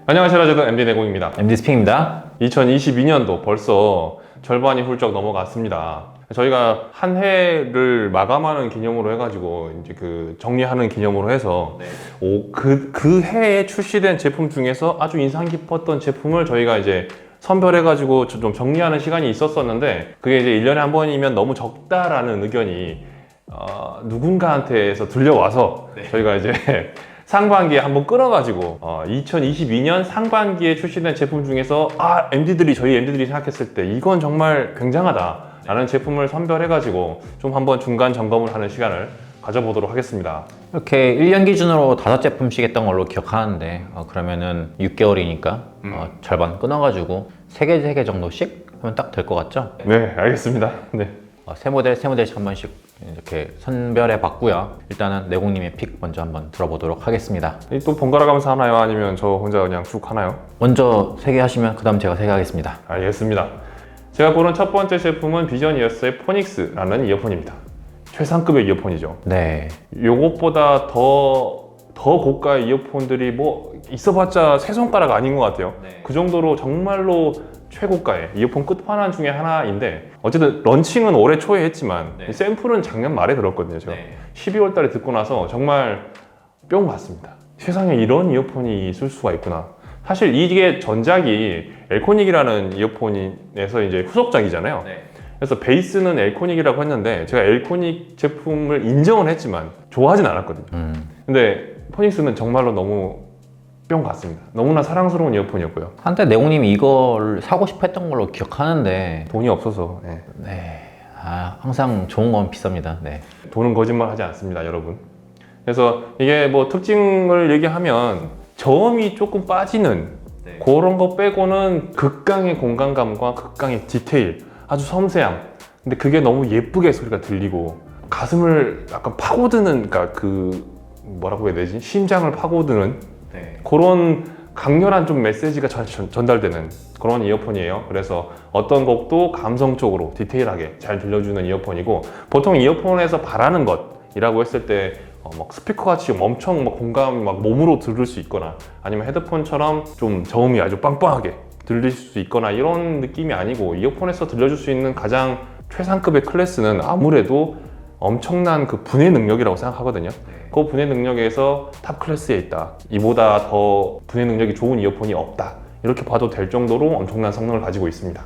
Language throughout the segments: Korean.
안녕하세요. 저는 MD 내공입니다. MD 스핑입니다. 2022년도 벌써 절반이 훌쩍 넘어갔습니다. 저희가 한 해를 마감하는 기념으로 해가지고 이제 그 정리하는 기념으로 해서 그 해에 출시된 제품 중에서 아주 인상 깊었던 제품을 저희가 이제 선별해가지고 좀 정리하는 시간이 있었었는데, 그게 이제 1년에 한 번이면 너무 적다라는 의견이 누군가한테서 들려와서 저희가 이제 상반기에 한번 끌어가지고 2022년 상반기에 출시된 제품 중에서 저희 MD들이 생각했을 때 이건 정말 굉장하다 라는 제품을 선별해가지고 좀 한번 중간 점검을 하는 시간을 가져보도록 하겠습니다. 이렇게 1년 기준으로 5제품씩 했던 걸로 기억하는데 그러면은 6개월이니까 절반 끊어가지고 3개 정도씩 하면 딱 될 것 같죠? 네, 알겠습니다. 네. 세 모델씩 한 번씩 이렇게 선별해 봤고요. 일단은 내공님의 픽 먼저 한번 들어보도록 하겠습니다. 또 번갈아 가면서 하나요? 아니면 저 혼자 그냥 쭉 하나요? 먼저 3개 하시면 그 다음 제가 3개 하겠습니다. 알겠습니다. 제가 고른 첫 번째 제품은 비전이어스의 포닉스라는 이어폰입니다. 최상급의 이어폰이죠. 네. 요것보다 더 고가의 이어폰들이 뭐 있어봤자 세 손가락 아닌 것 같아요. 네. 그 정도로 정말로 최고가의 이어폰 끝판왕 중에 하나인데, 어쨌든 런칭은 올해 초에 했지만 샘플은 작년 말에 들었거든요. 제가 12월 달에 듣고 나서 정말 뿅 봤습니다. 세상에 이런 이어폰이 있을 수가 있구나. 사실 이게 전작이 엘코닉이라는 이어폰에서 이제 후속작이잖아요. 그래서 베이스는 엘코닉이라고 했는데 제가 엘코닉 제품을 인정은 했지만 좋아하진 않았거든요. 근데 포닉스는 정말로 너무 뿅 갔습니다. 너무나 사랑스러운 이어폰이었고요. 한때 내공님이 이걸 사고 싶어 했던 걸로 기억하는데 돈이 없어서. 항상 좋은 건 비쌉니다. 네. 돈은 거짓말 하지 않습니다, 여러분. 그래서 이게 뭐 특징을 얘기하면 저음이 조금 빠지는 그런 거 빼고는 극강의 공간감과 극강의 디테일, 아주 섬세함. 근데 그게 너무 예쁘게 소리가 들리고 가슴을 약간 파고드는, 그러니까 그 뭐라고 해야 되지? 심장을 파고드는 그런 강렬한 좀 메시지가 전달되는 그런 이어폰이에요. 그래서 어떤 곡도 감성적으로 디테일하게 잘 들려주는 이어폰이고, 보통 이어폰에서 바라는 것이라고 했을 때 막 스피커 같이 엄청 막 공감이 막 몸으로 들을 수 있거나, 아니면 헤드폰처럼 좀 저음이 아주 빵빵하게 들릴 수 있거나 이런 느낌이 아니고, 이어폰에서 들려줄 수 있는 가장 최상급의 클래스는 아무래도 엄청난 그 분해 능력이라고 생각하거든요. 그 분해 능력에서 탑 클래스에 있다. 이보다 더 분해 능력이 좋은 이어폰이 없다. 이렇게 봐도 될 정도로 엄청난 성능을 가지고 있습니다.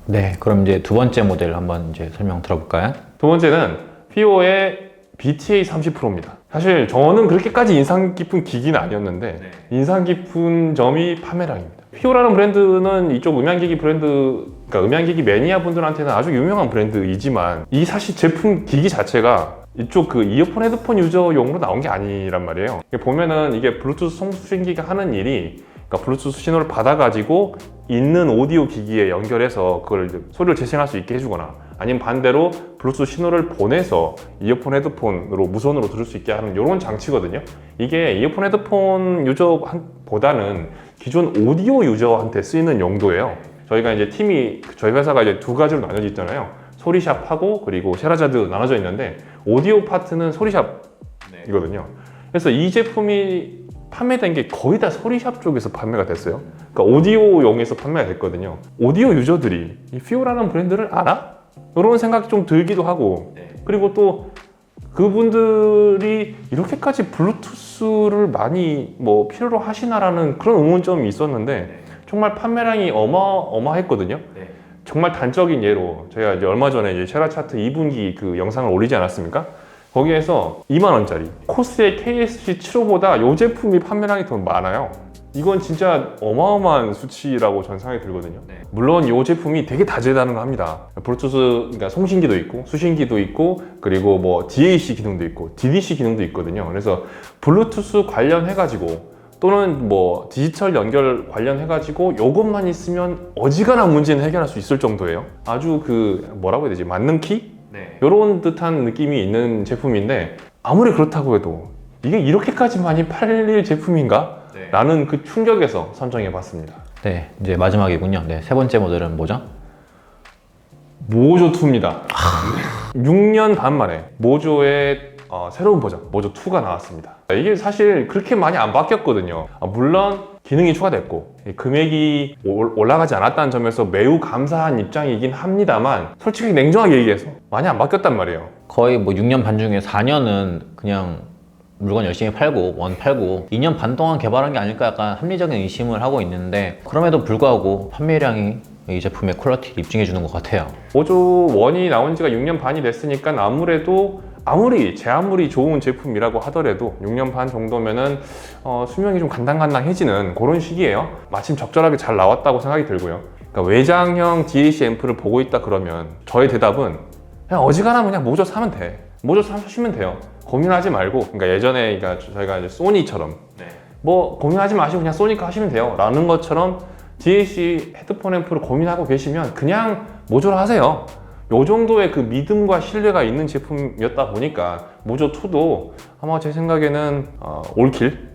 네, 그럼 이제 두 번째 모델 한번 이제 설명 들어볼까요? 두 번째는 피오의 BTA30 Pro입니다. 사실 저는 그렇게까지 인상 깊은 기기는 아니었는데 인상 깊은 점이 판매량입니다. 피오라는 브랜드는 이쪽 음향기기 브랜드, 그러니까 음향기기 매니아 분들한테는 아주 유명한 브랜드이지만, 이 사실 제품 기기 자체가 이쪽 그 이어폰 헤드폰 유저용으로 나온 게 아니란 말이에요. 보면은 이게 블루투스 송수신기가 하는 일이, 그러니까 블루투스 신호를 받아가지고 있는 오디오 기기에 연결해서 그걸 소리를 재생할 수 있게 해주거나, 아니면 반대로 블루투스 신호를 보내서 이어폰 헤드폰으로 무선으로 들을 수 있게 하는 이런 장치거든요. 이게 이어폰 헤드폰 유저보다는 기존 오디오 유저한테 쓰이는 용도예요. 저희가 이제 저희 회사가 이제 두 가지로 나눠져 있잖아요. 소리샵하고 그리고 쉐라자드 나눠져 있는데, 오디오 파트는 소리샵이거든요. 그래서 이 제품이 판매된 게 거의 다 소리샵 쪽에서 판매가 됐어요. 그러니까 오디오용에서 판매가 됐거든요. 오디오 유저들이 이 피오라는 브랜드를 알아? 이런 생각이 좀 들기도 하고, 그리고 또 그분들이 이렇게까지 블루투스를 많이 뭐 필요로 하시나라는 그런 의문점이 있었는데, 정말 판매량이 어마어마했거든요. 정말 단적인 예로 제가 이제 얼마 전에 이제 쉐라 차트 2분기 그 영상을 올리지 않았습니까? 거기에서 2만원짜리 코스의 KSC75보다 이 제품이 판매량이 더 많아요. 이건 진짜 어마어마한 수치라고 전 생각이 들거든요. 물론 이 제품이 되게 다재다능합니다. 블루투스, 그러니까 송신기도 있고 수신기도 있고, 그리고 뭐 DAC 기능도 있고 DDC 기능도 있거든요. 그래서 블루투스 관련해가지고 또는 뭐 디지털 연결 관련해가지고 이것만 있으면 어지간한 문제는 해결할 수 있을 정도예요. 아주 그 뭐라고 해야 되지? 만능키? 이런 듯한 느낌이 있는 제품인데, 아무리 그렇다고 해도 이게 이렇게까지 많이 팔릴 제품인가? 라는 그 충격에서 선정해 봤습니다. 네, 이제 마지막이군요. 네, 세 번째 모델은 뭐죠? 모조2입니다. 6년 반 만에 모조의 새로운 버전 모조 2가 나왔습니다. 이게 사실 그렇게 많이 안 바뀌었거든요. 물론 기능이 추가됐고 금액이 올라가지 않았다는 점에서 매우 감사한 입장이긴 합니다만 솔직히 냉정하게 얘기해서 많이 안 바뀌었단 말이에요. 거의 뭐 6년 반 중에 4년은 그냥 물건 열심히 팔고 팔고 2년 반 동안 개발한 게 아닐까 약간 합리적인 의심을 하고 있는데, 그럼에도 불구하고 판매량이 이 제품의 퀄리티를 입증해 주는 것 같아요. 모조 1이 나온 지가 6년 반이 됐으니까 제 아무리 좋은 제품이라고 하더라도 6년 반 정도면은 수명이 좀 간당간당해지는 그런 시기예요. 마침 적절하게 잘 나왔다고 생각이 들고요. 그러니까 외장형 DAC 앰프를 보고 있다 그러면 저의 대답은 그냥 어지간하면 그냥 모조 사면 돼. 모조 사시면 돼요. 고민하지 말고, 그러니까 예전에 저희가 이제 소니처럼 뭐 고민하지 마시고 그냥 소니 거 하시면 돼요 라는 것처럼 DAC 헤드폰 앰프를 고민하고 계시면 그냥 모조로 하세요. 요 정도의 그 믿음과 신뢰가 있는 제품이었다 보니까 모조 2도 아마 제 생각에는 올킬,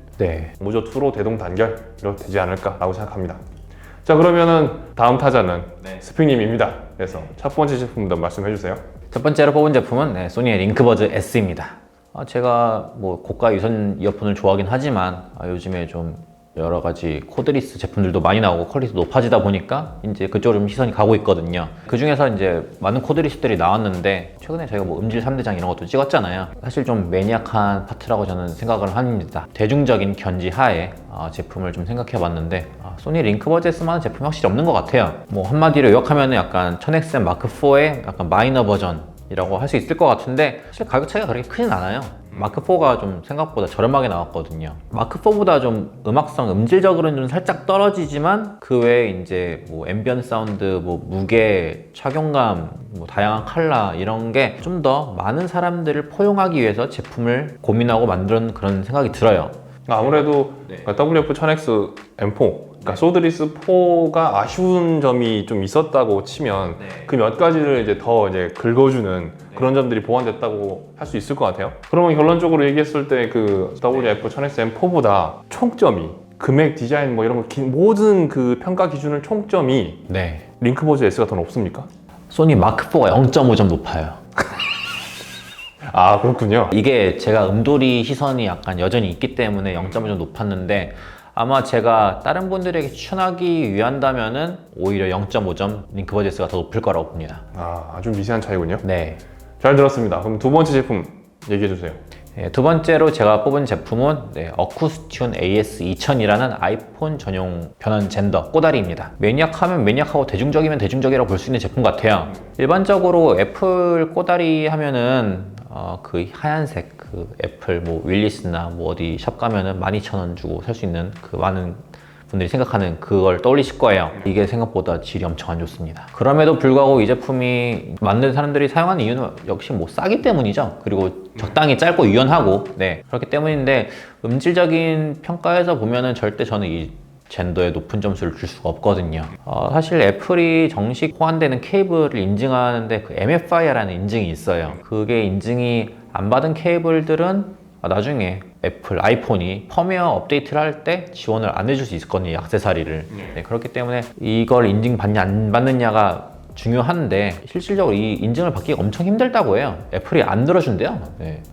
모조 2로 대동단결 되지 않을까라고 생각합니다. 자, 그러면은 다음 타자는 스픽님입니다. 그래서 첫 번째 제품부터 말씀해 주세요. 첫 번째로 뽑은 제품은 소니의 링크버즈 S입니다. 제가 뭐 고가 유선 이어폰을 좋아하긴 하지만 요즘에 좀 여러 가지 코드리스 제품들도 많이 나오고 퀄리티도 높아지다 보니까 이제 그쪽으로 좀 시선이 가고 있거든요. 그 중에서 이제 많은 코드리스들이 나왔는데 최근에 저희가 뭐 음질 3대장 이런 것도 찍었잖아요. 사실 좀 매니악한 파트라고 저는 생각을 합니다. 대중적인 견지 하에 제품을 좀 생각해 봤는데 소니 링크버즈에 쓸만한 제품이 확실히 없는 것 같아요. 뭐 한마디로 요약하면 약간 1000XM 마크4의 약간 마이너 버전이라고 할 수 있을 것 같은데 사실 가격 차이가 그렇게 크진 않아요. 마크4가 좀 생각보다 저렴하게 나왔거든요. 마크4보다 좀 음악성, 음질적으로는 좀 살짝 떨어지지만 그 외에 이제 뭐 앰비언트 사운드, 뭐 무게, 착용감, 뭐 다양한 컬러 이런 게 좀 더 많은 사람들을 포용하기 위해서 제품을 고민하고 만든 그런 생각이 들어요. 아무래도 WF-1000X M4, 그러니까 소드리스 4가 아쉬운 점이 좀 있었다고 치면 그 몇 가지를 이제 더 긁어주는 그런 점들이 보완됐다고 할 수 있을 것 같아요. 그러면 결론적으로 얘기했을 때 그 WF-1000X M4보다 총점이 금액, 디자인 뭐 이런 거 모든 그 평가 기준을 총점이 링크버즈 S가 더 높습니까? 소니 마크4가 0.5점 높아요. 아, 그렇군요. 이게 제가 음돌이 시선이 약간 여전히 있기 때문에 0.5점 높았는데 아마 제가 다른 분들에게 추천하기 위한다면은 오히려 0.5점 링크버즈 S가 더 높을 거라고 봅니다. 아주 미세한 차이군요. 네. 잘 들었습니다. 그럼 두 번째 제품 얘기해 주세요. 두 번째로 제가 뽑은 제품은 어쿠스튠 AS2000이라는 아이폰 전용 변환 젠더 꼬다리입니다. 매니악하면 매니악하고 대중적이면 대중적이라고 볼 수 있는 제품 같아요. 일반적으로 애플 꼬다리 하면은 그 하얀색 그 애플 뭐 윌리스나 뭐 어디 샵 가면은 12,000원 주고 살 수 있는 그 많은 분들이 생각하는 그걸 떠올리실 거예요. 이게 생각보다 질이 엄청 안 좋습니다. 그럼에도 불구하고 이 제품이 만든 사람들이 사용하는 이유는 역시 뭐 싸기 때문이죠. 그리고 적당히 짧고 유연하고 그렇기 때문인데 음질적인 평가에서 보면은 절대 저는 이 젠더에 높은 점수를 줄 수가 없거든요. 사실 애플이 정식 호환되는 케이블을 인증하는데 그 MFI라는 인증이 있어요. 그게 인증이 안 받은 케이블들은 나중에 애플 아이폰이 펌웨어 업데이트를 할 때 지원을 안 해줄 수 있거든요, 액세서리를. 그렇기 때문에 이걸 인증받냐 안 받느냐가 중요한데 실질적으로 이 인증을 받기가 엄청 힘들다고 해요. 애플이 안 들어준대요.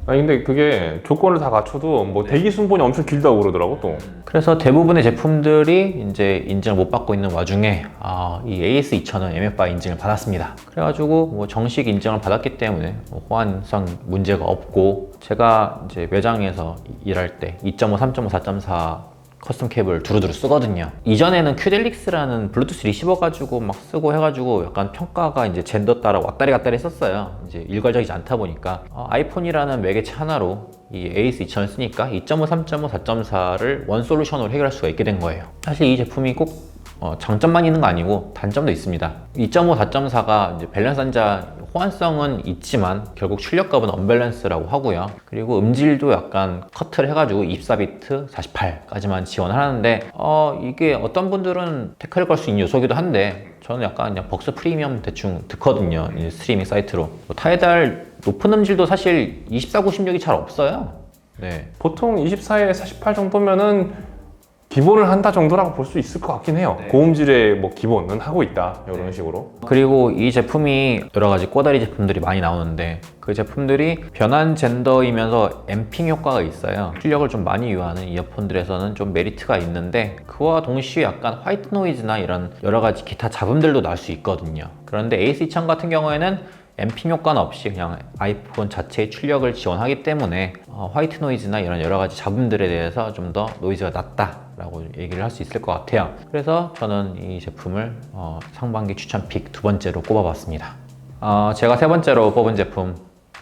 아니 근데 그게 조건을 다 갖춰도 뭐 대기 순번이 엄청 길다고 그러더라고 또. 그래서 대부분의 제품들이 이제 인증을 못 받고 있는 와중에 이 AS2000은 MFI 인증을 받았습니다. 그래가지고 뭐 정식 인증을 받았기 때문에 뭐 호환성 문제가 없고, 제가 이제 매장에서 일할 때 2.5, 3.5, 4.4 커스텀 케이블 두루두루 쓰거든요. 이전에는 큐델릭스라는 블루투스 리시버 가지고 막 쓰고 해가지고 약간 평가가 이제 젠더 따라 왔다리 갔다리 했었어요. 이제 일괄적이지 않다 보니까 아이폰이라는 매개체 하나로 이 AS2000을 쓰니까 2.5, 3.5, 4.4를 원 솔루션으로 해결할 수가 있게 된 거예요. 사실 이 제품이 꼭 장점만 있는 거 아니고 단점도 있습니다. 2.5, 4.4가 이제 밸런스 한자 호환성은 있지만 결국 출력값은 언밸런스라고 하고요. 그리고 음질도 약간 커트를 해가지고 24비트 48까지만 지원하는데 이게 어떤 분들은 태클을 걸 수 있는 요소기도 한데 저는 약간 그냥 벅스 프리미엄 대충 듣거든요. 스트리밍 사이트로. 타이달 높은 음질도 사실 24, 96이 잘 없어요. 보통 24에 48 정도면은 기본을 한다 정도라고 볼 수 있을 것 같긴 해요. 고음질의 뭐 기본은 하고 있다 이런 식으로. 그리고 이 제품이 여러 가지 꼬다리 제품들이 많이 나오는데 그 제품들이 변환 젠더이면서 앰핑 효과가 있어요. 출력을 좀 많이 요하는 이어폰들에서는 좀 메리트가 있는데 그와 동시에 약간 화이트 노이즈나 이런 여러 가지 기타 잡음들도 날 수 있거든요. 그런데 AS2000 같은 경우에는 앰핑 효과는 없이 그냥 아이폰 자체의 출력을 지원하기 때문에 화이트 노이즈나 이런 여러 가지 잡음들에 대해서 좀 더 노이즈가 낮다라고 얘기를 할 수 있을 것 같아요. 그래서 저는 이 제품을 상반기 추천 픽 두 번째로 꼽아봤습니다. 제가 세 번째로 뽑은 제품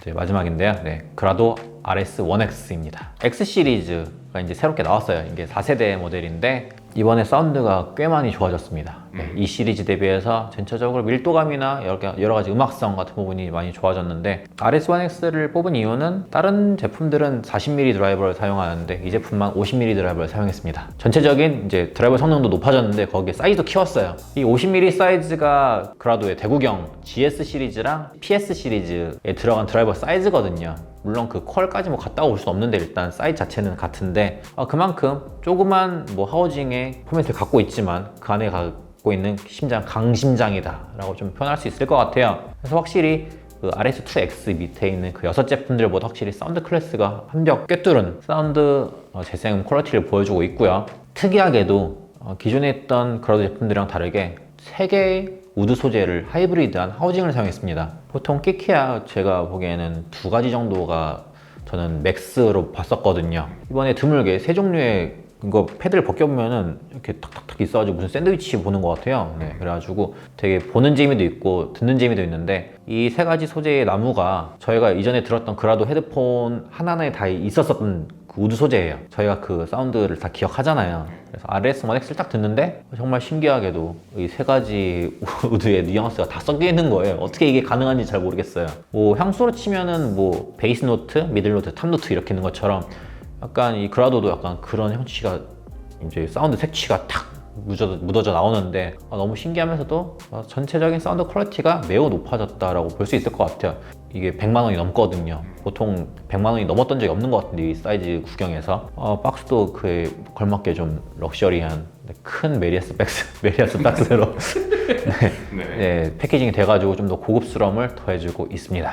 이제 마지막인데요. 그라도 RS1X입니다. X 시리즈가 이제 새롭게 나왔어요. 이게 4세대 모델인데 이번에 사운드가 꽤 많이 좋아졌습니다. 이 시리즈 대비해서 전체적으로 밀도감이나 여러 가지 음악성 같은 부분이 많이 좋아졌는데 RS1X를 뽑은 이유는 다른 제품들은 40mm 드라이버를 사용하는데 이 제품만 50mm 드라이버를 사용했습니다. 전체적인 이제 드라이버 성능도 높아졌는데 거기에 사이즈도 키웠어요. 이 50mm 사이즈가 그라도의 대구경 GS 시리즈랑 PS 시리즈에 들어간 드라이버 사이즈거든요. 물론 그 퀄까지 뭐 같다고 볼 수는 없는데 일단 사이즈 자체는 같은데 그만큼 조그만 뭐 하우징의 포맷을 갖고 있지만 그 안에 갖고 있는 심장 강심장이다 라고 좀 표현할 수 있을 것 같아요. 그래서 확실히 그 RS2X 밑에 있는 그 6제품들보다 확실히 사운드 클래스가 한 벽 꿰뚫은 사운드 재생음 퀄리티를 보여주고 있고요. 특이하게도 기존에 있던 그라도 제품들이랑 다르게 3개의 우드 소재를 하이브리드한 하우징을 사용했습니다. 보통 끼키야 제가 보기에는 2가지 정도가 저는 맥스로 봤었거든요. 이번에 드물게 3종류의 이거 패드를 벗겨보면은 이렇게 탁탁탁 있어가지고 무슨 샌드위치 보는 것 같아요. 그래가지고 되게 보는 재미도 있고 듣는 재미도 있는데 이 3가지 소재의 나무가 저희가 이전에 들었던 그라도 헤드폰 하나하나에 다 있었던 그 우드 소재예요. 저희가 그 사운드를 다 기억하잖아요. 그래서 RS1X를 딱 듣는데 정말 신기하게도 이 3가지 우드의 뉘앙스가 다 섞여 있는 거예요. 어떻게 이게 가능한지 잘 모르겠어요. 뭐 향수로 치면은 뭐 베이스 노트, 미들 노트, 탑 노트 이렇게 있는 것처럼 약간 이 그라도도 약간 그런 형치가 이제 사운드 색취가 탁 묻어져 나오는데 너무 신기하면서도 전체적인 사운드 퀄리티가 매우 높아졌다라고 볼 수 있을 것 같아요. 이게 100만 원이 넘거든요. 보통 100만 원이 넘었던 적이 없는 것 같은데 이 사이즈 구경에서 박스도 그에 걸맞게 좀 럭셔리한 큰 메리아스 박스로 패키징이 돼가지고 좀 더 고급스러움을 더해주고 있습니다.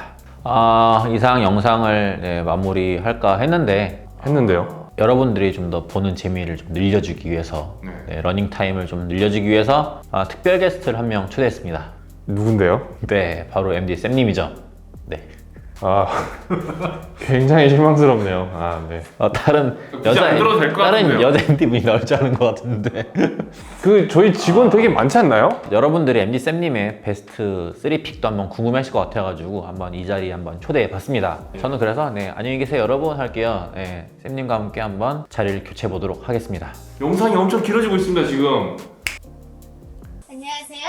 이상 영상을 마무리할까 했는데요. 여러분들이 좀 더 보는 재미를 좀 늘려주기 위해서 러닝 타임을 좀 늘려주기 위해서 특별 게스트를 한 명 초대했습니다. 누군데요? 네, 바로 MD 쌤님이죠. 네. 굉장히 실망스럽네요. 네. 다른 여자 MD분이 나올 줄 아는 것 같은데. 저희 직원 되게 많지 않나요? 여러분들이 MD 쌤님의 베스트 3픽도 한번 궁금해하실 것 같아가지고 한번 이 자리에 한번 초대해봤습니다. 저는 그래서 안녕히 계세요 여러분 할게요. 쌤님과 함께 한번 자리를 교체해 보도록 하겠습니다. 영상이 엄청 길어지고 있습니다 지금. 안녕하세요.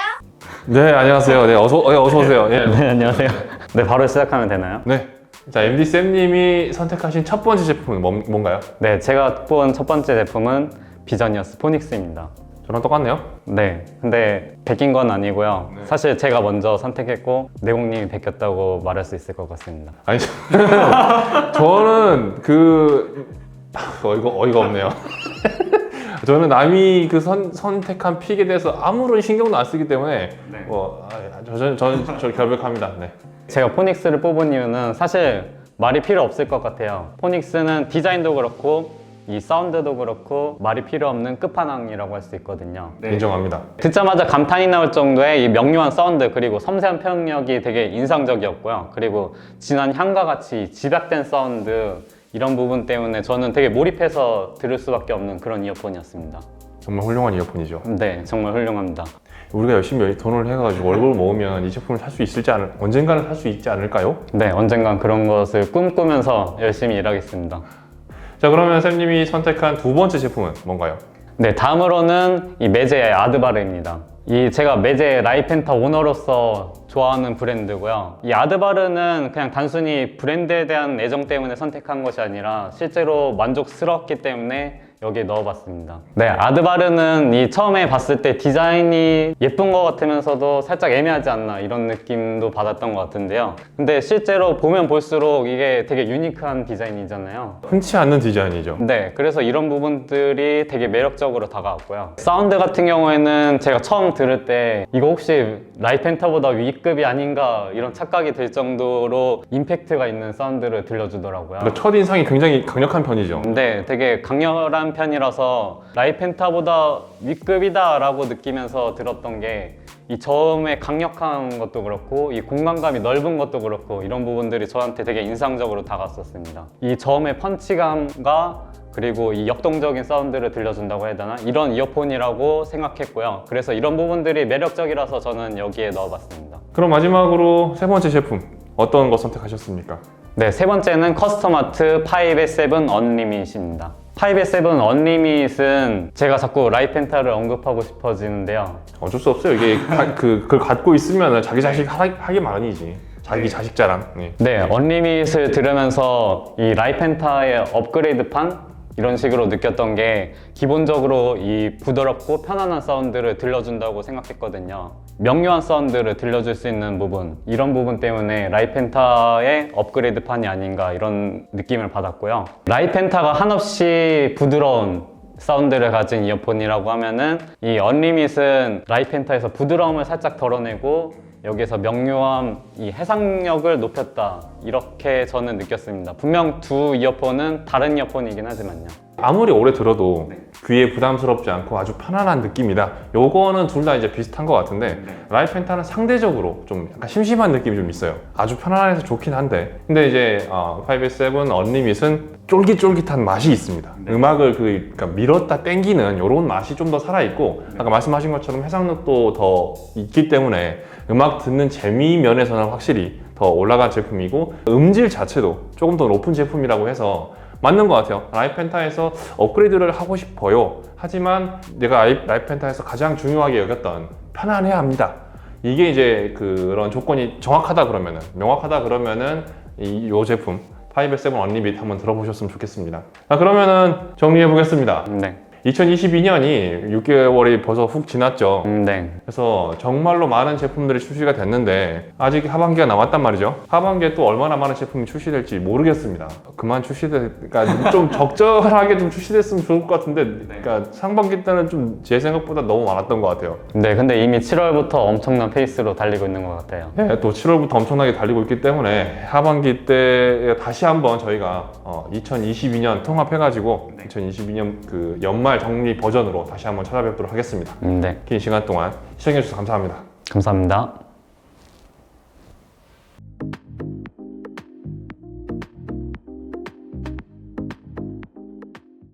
네, 안녕하세요. 네, 어서 오세요. 예. 네, 안녕하세요. 네, 바로 시작하면 되나요? 네. 자, MD 쌤님이 선택하신 첫 번째 제품은 뭔가요? 네, 제가 뽑은 첫 번째 제품은 비저니어스 포닉스입니다. 저랑 똑같네요. 네, 근데 베낀 건 아니고요. 사실 제가 먼저 선택했고 내공님이 베꼈다고 말할 수 있을 것 같습니다. 아니, 저는 어이가 없네요. 저는 남이 선택한 픽에 대해서 아무런 신경도 안 쓰기 때문에 저는 결백합니다. 네. 제가 포닉스를 뽑은 이유는 사실 말이 필요 없을 것 같아요. 포닉스는 디자인도 그렇고 이 사운드도 그렇고 말이 필요 없는 끝판왕이라고 할 수 있거든요. 인정합니다. 듣자마자 감탄이 나올 정도의 이 명료한 사운드 그리고 섬세한 표현력이 되게 인상적이었고요. 그리고 진한 향과 같이 집약된 사운드 이런 부분 때문에 저는 되게 몰입해서 들을 수밖에 없는 그런 이어폰이었습니다. 정말 훌륭한 이어폰이죠. 네, 정말 훌륭합니다. 우리가 열심히 돈을 해가지고 월급을 모으면 이 제품을 살 수 언젠가는 살 수 있지 않을까요? 네, 언젠간 그런 것을 꿈꾸면서 열심히 일하겠습니다. 자, 그러면 쌤님이 선택한 두 번째 제품은 뭔가요? 네, 다음으로는 이 메제의 아드바르입니다. 제가 메제 라이펜타 오너로서 좋아하는 브랜드고요. 이 아드바르는 그냥 단순히 브랜드에 대한 애정 때문에 선택한 것이 아니라 실제로 만족스러웠기 때문에 여기에 넣어봤습니다. 네, 아드바르는 이 처음에 봤을 때 디자인이 예쁜 것 같으면서도 살짝 애매하지 않나 이런 느낌도 받았던 것 같은데요. 근데 실제로 보면 볼수록 이게 되게 유니크한 디자인이잖아요. 흔치 않는 디자인이죠. 네, 그래서 이런 부분들이 되게 매력적으로 다가왔고요. 사운드 같은 경우에는 제가 처음 들을 때 이거 혹시 라이펜타보다 위급이 아닌가 이런 착각이 들 정도로 임팩트가 있는 사운드를 들려주더라고요. 그러니까 첫인상이 굉장히 강력한 편이죠. 네, 되게 강렬한 편이라서 라이펜타보다 윗급이다 라고 느끼면서 들었던 게 이 저음의 강력한 것도 그렇고 이 공간감이 넓은 것도 그렇고 이런 부분들이 저한테 되게 인상적으로 다가왔었습니다. 이 저음의 펀치감과 그리고 이 역동적인 사운드를 들려준다고 해야 되나? 이런 이어폰이라고 생각했고요. 그래서 이런 부분들이 매력적이라서 저는 여기에 넣어봤습니다. 그럼 마지막으로 세 번째 제품 어떤 거 선택하셨습니까? 네, 세 번째는 커스텀아트 5S7 언리밋입니다. 5S7 언리밋은 제가 자꾸 라이펜타를 언급하고 싶어지는데요. 어쩔 수 없어요. 이게 그걸 갖고 있으면 자기 자식 하기 마련이지. 자기 자식 자랑. 네. 네, 언리밋을 들으면서 이 라이펜타의 업그레이드판 이런 식으로 느꼈던 게 기본적으로 이 부드럽고 편안한 사운드를 들려준다고 생각했거든요. 명료한 사운드를 들려줄 수 있는 부분, 이런 부분 때문에 라이펜타의 업그레이드판이 아닌가 이런 느낌을 받았고요. 라이펜타가 한없이 부드러운 사운드를 가진 이어폰이라고 하면은 이 언리밋은 라이펜타에서 부드러움을 살짝 덜어내고 여기에서 명료함, 이 해상력을 높였다 이렇게 저는 느꼈습니다. 분명 두 이어폰은 다른 이어폰이긴 하지만요. 아무리 오래 들어도 귀에 부담스럽지 않고 아주 편안한 느낌이다. 요거는 둘 다 이제 비슷한 것 같은데 라이펜타는 상대적으로 좀 약간 심심한 느낌이 좀 있어요. 아주 편안해서 좋긴 한데 근데 이제 5S7 언리밋은 쫄깃쫄깃한 맛이 있습니다. 음악을 그러니까 밀었다 땡기는 이런 맛이 좀 더 살아있고 아까 말씀하신 것처럼 해상력도 더 있기 때문에 음악 듣는 재미 면에서는 확실히 더 올라간 제품이고 음질 자체도 조금 더 높은 제품이라고 해서 맞는 것 같아요. 라이펜타에서 업그레이드를 하고 싶어요. 하지만 내가 라이펜타에서 가장 중요하게 여겼던 편안해야 합니다. 이게 이제 그런 조건이 정확하다 그러면은, 명확하다 그러면은 이 제품 5S7 언리밋 한번 들어보셨으면 좋겠습니다. 자, 그러면은 정리해 보겠습니다. 네. 2022년이 6개월이 벌써 훅 지났죠. 네. 그래서 정말로 많은 제품들이 출시가 됐는데 아직 하반기가 남았단 말이죠. 하반기에 또 얼마나 많은 제품이 출시될지 모르겠습니다. 그만 그러니까 좀 적절하게 좀 출시됐으면 좋을 것 같은데 그러니까 상반기 때는 좀 제 생각보다 너무 많았던 것 같아요. 네, 근데 이미 7월부터 엄청난 페이스로 달리고 있는 것 같아요. 네, 또 7월부터 엄청나게 달리고 있기 때문에 하반기 때 다시 한번 저희가 2022년 통합해가지고 2022년 그 연말 정리 버전으로 다시 한번 찾아뵙도록 하겠습니다. 네. 긴 시간 동안 시청해주셔서 감사합니다. 감사합니다.